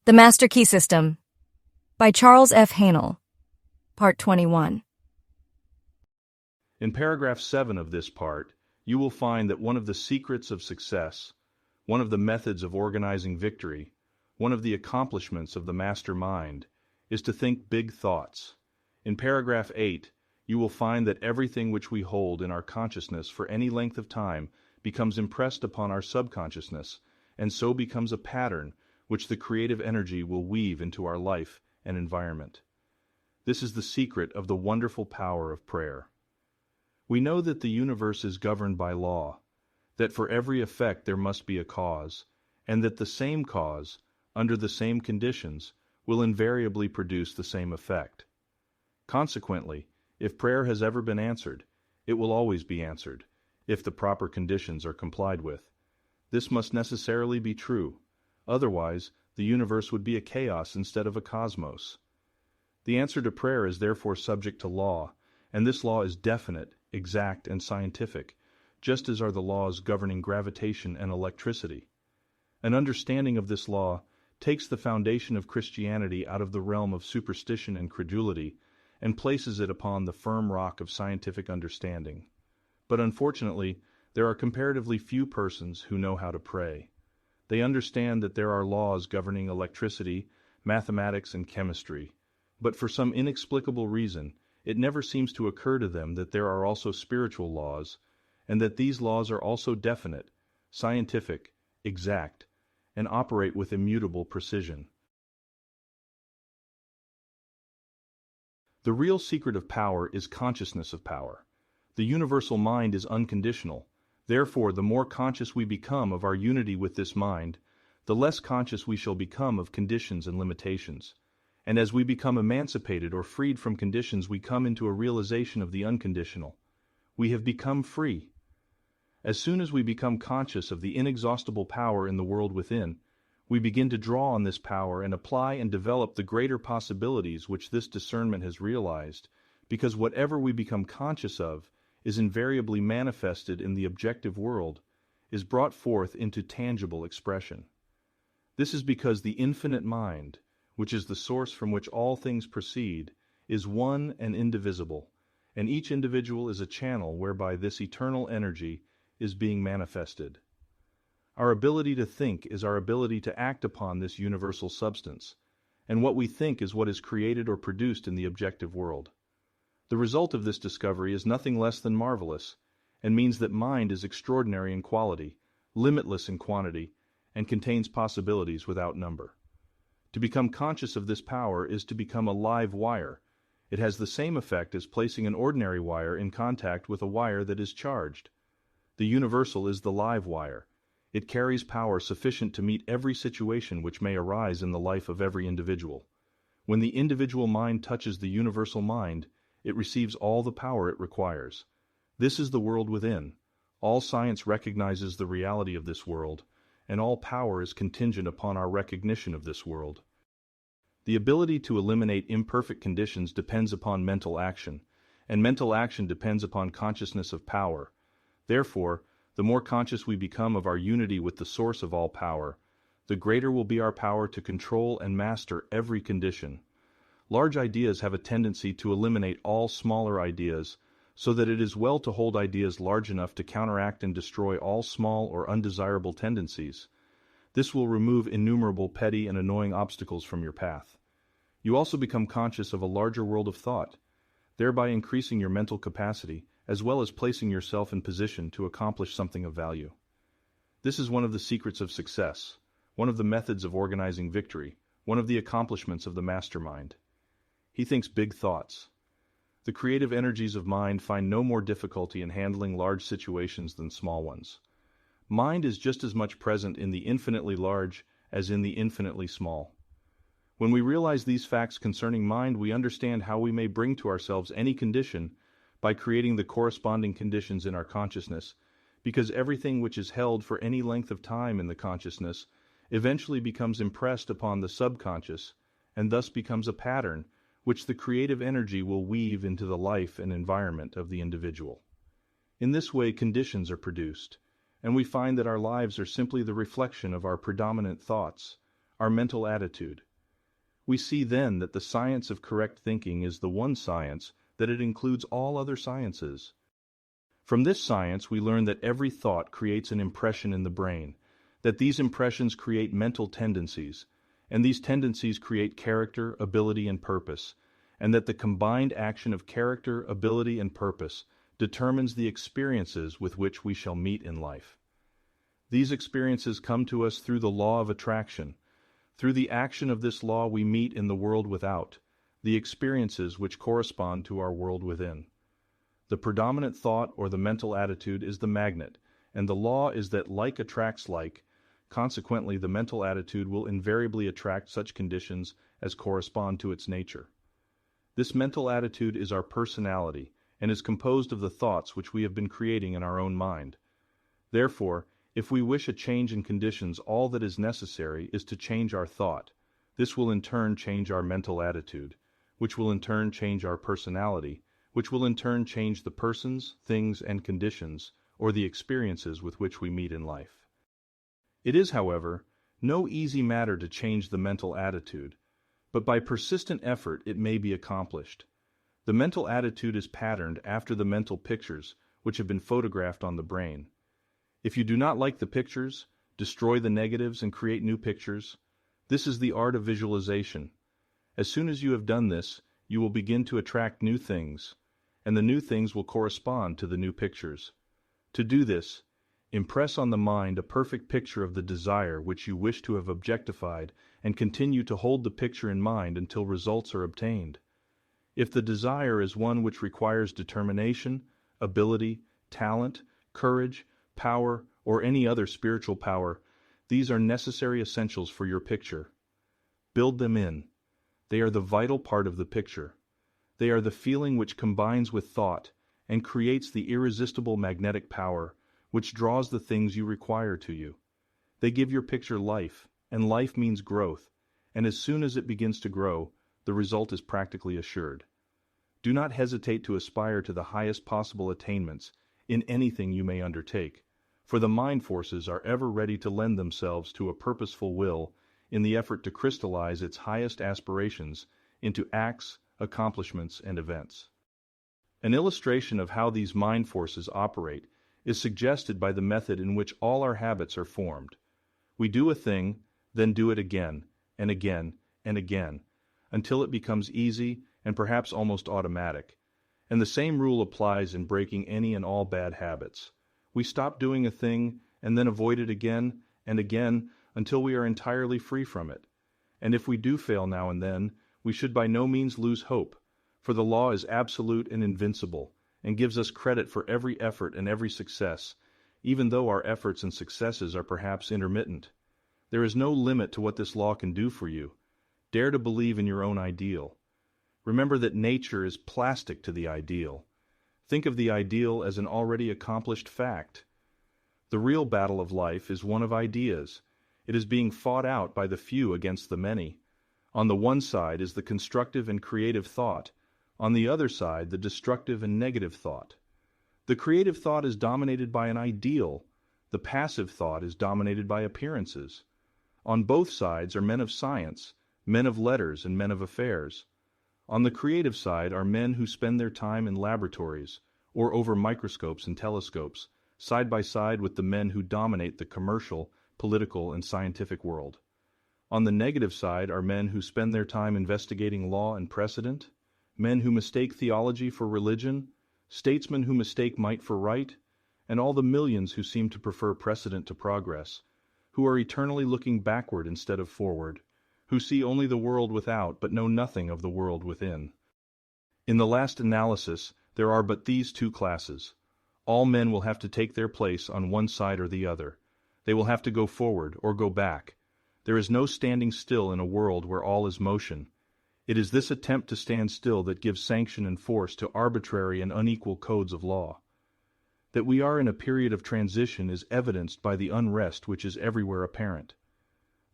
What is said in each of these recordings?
The Master Key System by Charles F. Haanel, Part 21. In paragraph 7 of this part, you will find that one of the secrets of success, one of the methods of organizing victory, one of the accomplishments of the master mind, is to think big thoughts. In paragraph 8, you will find that everything which we hold in our consciousness for any length of time becomes impressed upon our subconsciousness, and so becomes a pattern which the creative energy will weave into our life and environment. This is the secret of the wonderful power of prayer. We know that the universe is governed by law, that for every effect there must be a cause, and that the same cause, under the same conditions, will invariably produce the same effect. Consequently, if prayer has ever been answered, it will always be answered, if the proper conditions are complied with. This must necessarily be true. Otherwise, the universe would be a chaos instead of a cosmos. The answer to prayer is therefore subject to law, and this law is definite, exact, and scientific, just as are the laws governing gravitation and electricity. An understanding of this law takes the foundation of Christianity out of the realm of superstition and credulity and places it upon the firm rock of scientific understanding. But unfortunately, there are comparatively few persons who know how to pray. They understand that there are laws governing electricity, mathematics, and chemistry, but for some inexplicable reason, it never seems to occur to them that there are also spiritual laws, and that these laws are also definite, scientific, exact, and operate with immutable precision. The real secret of power is consciousness of power. The universal mind is unconditional. Therefore, the more conscious we become of our unity with this mind, the less conscious we shall become of conditions and limitations. And as we become emancipated or freed from conditions, we come into a realization of the unconditional. We have become free. As soon as we become conscious of the inexhaustible power in the world within, we begin to draw on this power and apply and develop the greater possibilities which this discernment has realized, because whatever we become conscious of is invariably manifested in the objective world, is brought forth into tangible expression. This is because the infinite mind, which is the source from which all things proceed, is one and indivisible, and each individual is a channel whereby this eternal energy is being manifested. Our ability to think is our ability to act upon this universal substance, and what we think is what is created or produced in the objective world. The result of this discovery is nothing less than marvelous, and means that mind is extraordinary in quality, limitless in quantity, and contains possibilities without number. To become conscious of this power is to become a live wire. It has the same effect as placing an ordinary wire in contact with a wire that is charged. The universal is the live wire. It carries power sufficient to meet every situation which may arise in the life of every individual. When the individual mind touches the universal mind, it receives all the power it requires. This is the world within. All science recognizes the reality of this world, and all power is contingent upon our recognition of this world. The ability to eliminate imperfect conditions depends upon mental action, and mental action depends upon consciousness of power. Therefore, the more conscious we become of our unity with the source of all power, the greater will be our power to control and master every condition. Large ideas have a tendency to eliminate all smaller ideas, so that it is well to hold ideas large enough to counteract and destroy all small or undesirable tendencies. This will remove innumerable petty and annoying obstacles from your path. You also become conscious of a larger world of thought, thereby increasing your mental capacity, as well as placing yourself in position to accomplish something of value. This is one of the secrets of success, one of the methods of organizing victory, one of the accomplishments of the mastermind. He thinks big thoughts. The creative energies of mind find no more difficulty in handling large situations than small ones. Mind is just as much present in the infinitely large as in the infinitely small. When we realize these facts concerning mind, we understand how we may bring to ourselves any condition by creating the corresponding conditions in our consciousness, because everything which is held for any length of time in the consciousness eventually becomes impressed upon the subconscious, and thus becomes a pattern which the creative energy will weave into the life and environment of the individual. In this way, conditions are produced, and we find that our lives are simply the reflection of our predominant thoughts, our mental attitude. We see then that the science of correct thinking is the one science that it includes all other sciences. From this science we learn that every thought creates an impression in the brain, that these impressions create mental tendencies, and these tendencies create character, ability, and purpose, and that the combined action of character, ability, and purpose determines the experiences with which we shall meet in life. These experiences come to us through the law of attraction. Through the action of this law we meet in the world without, the experiences which correspond to our world within. The predominant thought or the mental attitude is the magnet, and the law is that like attracts like. Consequently, the mental attitude will invariably attract such conditions as correspond to its nature. This mental attitude is our personality and is composed of the thoughts which we have been creating in our own mind. Therefore, if we wish a change in conditions, all that is necessary is to change our thought. This will in turn change our mental attitude, which will in turn change our personality, which will in turn change the persons, things, and conditions, or the experiences with which we meet in life. It is, however, no easy matter to change the mental attitude, but by persistent effort it may be accomplished. The mental attitude is patterned after the mental pictures which have been photographed on the brain. If you do not like the pictures, destroy the negatives and create new pictures. This is the art of visualization. As soon as you have done this, you will begin to attract new things, and the new things will correspond to the new pictures. To do this, impress on the mind a perfect picture of the desire which you wish to have objectified and continue to hold the picture in mind until results are obtained. If the desire is one which requires determination, ability, talent, courage, power, or any other spiritual power, these are necessary essentials for your picture. Build them in. They are the vital part of the picture. They are the feeling which combines with thought and creates the irresistible magnetic power which draws the things you require to you. They give your picture life, and life means growth, and as soon as it begins to grow, the result is practically assured. Do not hesitate to aspire to the highest possible attainments in anything you may undertake, for the mind forces are ever ready to lend themselves to a purposeful will in the effort to crystallize its highest aspirations into acts, accomplishments, and events. An illustration of how these mind forces operate is suggested by the method in which all our habits are formed. We do a thing, then do it again, and again, and again, until it becomes easy and perhaps almost automatic. And the same rule applies in breaking any and all bad habits. We stop doing a thing and then avoid it again and again until we are entirely free from it. And if we do fail now and then, we should by no means lose hope, for the law is absolute and invincible, and gives us credit for every effort and every success, even though our efforts and successes are perhaps intermittent. There is no limit to what this law can do for you. Dare to believe in your own ideal. Remember that nature is plastic to the ideal. Think of the ideal as an already accomplished fact. The real battle of life is one of ideas. It is being fought out by the few against the many. On the one side is the constructive and creative thought. On the other side, the destructive and negative thought. The creative thought is dominated by an ideal. The passive thought is dominated by appearances. On both sides are men of science, men of letters, and men of affairs. On the creative side are men who spend their time in laboratories or over microscopes and telescopes, side by side with the men who dominate the commercial, political, and scientific world. On the negative side are men who spend their time investigating law and precedent, men who mistake theology for religion, statesmen who mistake might for right, and all the millions who seem to prefer precedent to progress, who are eternally looking backward instead of forward, who see only the world without but know nothing of the world within. In the last analysis, there are but these two classes. All men will have to take their place on one side or the other. They will have to go forward or go back. There is no standing still in a world where all is motion. It is this attempt to stand still that gives sanction and force to arbitrary and unequal codes of law. That we are in a period of transition is evidenced by the unrest which is everywhere apparent.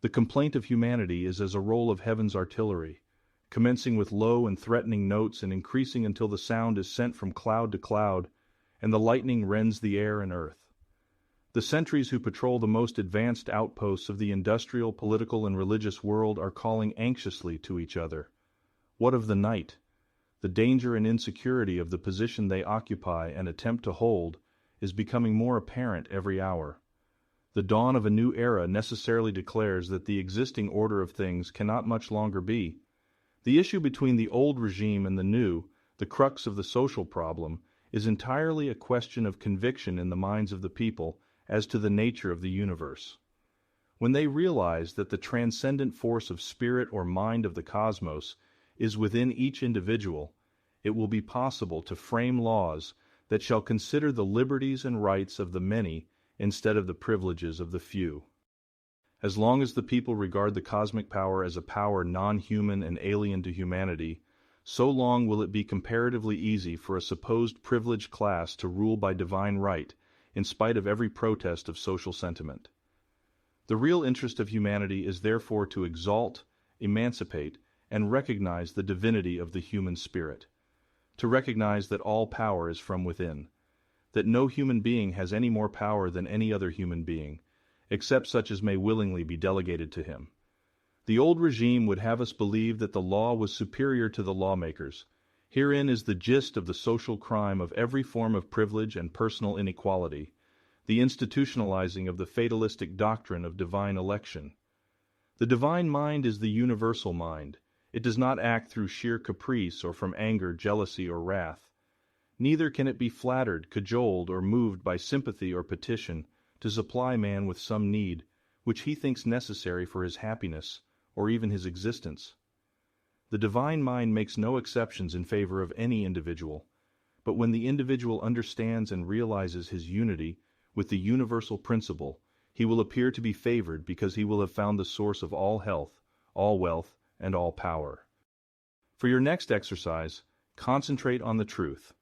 The complaint of humanity is as a roll of heaven's artillery, commencing with low and threatening notes and increasing until the sound is sent from cloud to cloud, and the lightning rends the air and earth. The sentries who patrol the most advanced outposts of the industrial, political, and religious world are calling anxiously to each other. What of the night? The danger and insecurity of the position they occupy and attempt to hold is becoming more apparent every hour. The dawn of a new era necessarily declares that the existing order of things cannot much longer be. The issue between the old regime and the new, the crux of the social problem, is entirely a question of conviction in the minds of the people as to the nature of the universe. When they realize that the transcendent force of spirit or mind of the cosmos is within each individual, it will be possible to frame laws that shall consider the liberties and rights of the many instead of the privileges of the few. As long as the people regard the cosmic power as a power non-human and alien to humanity, so long will it be comparatively easy for a supposed privileged class to rule by divine right, in spite of every protest of social sentiment. The real interest of humanity is therefore to exalt, emancipate, and recognize the divinity of the human spirit, to recognize that all power is from within, that no human being has any more power than any other human being, except such as may willingly be delegated to him. The old regime would have us believe that the law was superior to the lawmakers. Herein is the gist of the social crime of every form of privilege and personal inequality, the institutionalizing of the fatalistic doctrine of divine election. The divine mind is the universal mind. It does not act through sheer caprice or from anger, jealousy, or wrath. Neither can it be flattered, cajoled, or moved by sympathy or petition to supply man with some need which he thinks necessary for his happiness or even his existence. The divine mind makes no exceptions in favor of any individual, but when the individual understands and realizes his unity with the universal principle, he will appear to be favored because he will have found the source of all health, all wealth, and all power. For your next exercise, concentrate on the truth.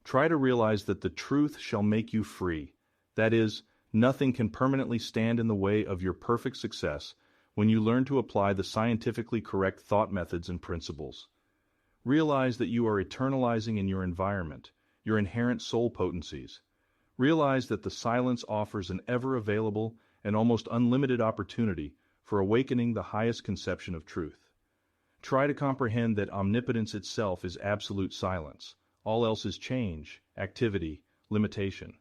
Try to realize that the truth shall make you free. That is, nothing can permanently stand in the way of your perfect success when you learn to apply the scientifically correct thought methods and principles. Realize that you are eternalizing in your environment, your inherent soul potencies. Realize that the silence offers an ever-available and almost unlimited opportunity for awakening the highest conception of truth. Try to comprehend that omnipotence itself is absolute silence. All else is change, activity, limitation.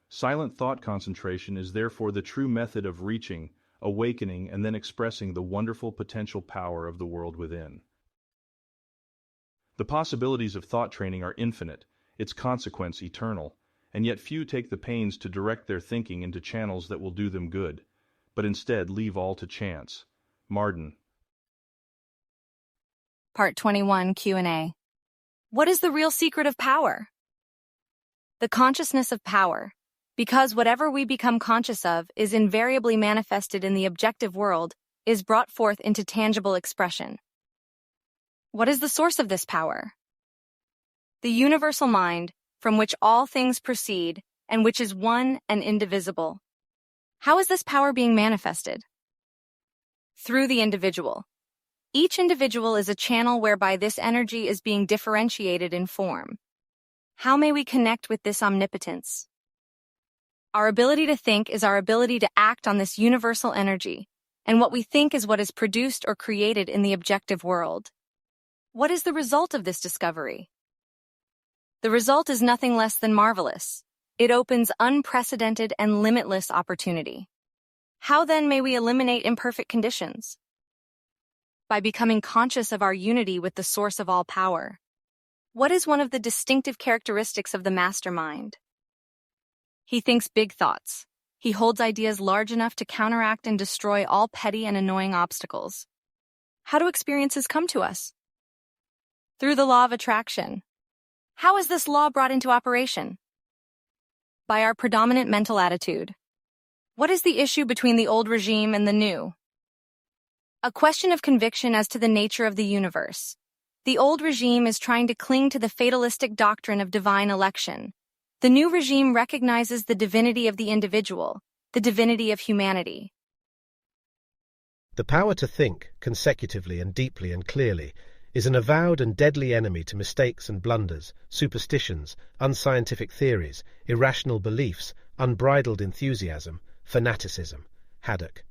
Silent thought concentration is therefore the true method of reaching, awakening, and then expressing the wonderful potential power of the world within. The possibilities of thought training are infinite, its consequence eternal, and yet few take the pains to direct their thinking into channels that will do them good, but instead leave all to chance. Marden. Part 21 Q&A. What is the real secret of power? The consciousness of power, because whatever we become conscious of is invariably manifested in the objective world, is brought forth into tangible expression. What is the source of this power? The universal mind, from which all things proceed, and which is one and indivisible. How is this power being manifested? Through the individual. Each individual is a channel whereby this energy is being differentiated in form. How may we connect with this omnipotence? Our ability to think is our ability to act on this universal energy, and what we think is what is produced or created in the objective world. What is the result of this discovery? The result is nothing less than marvelous. It opens unprecedented and limitless opportunity. How then may we eliminate imperfect conditions? By becoming conscious of our unity with the source of all power. What is one of the distinctive characteristics of the mastermind? He thinks big thoughts. He holds ideas large enough to counteract and destroy all petty and annoying obstacles. How do experiences come to us? Through the law of attraction. How is this law brought into operation? By our predominant mental attitude. What is the issue between the old regime and the new? A question of conviction as to the nature of the universe. The old regime is trying to cling to the fatalistic doctrine of divine election. The new regime recognizes the divinity of the individual, the divinity of humanity. The power to think consecutively and deeply and clearly is an avowed and deadly enemy to mistakes and blunders, superstitions, unscientific theories, irrational beliefs, unbridled enthusiasm, fanaticism. Haddock.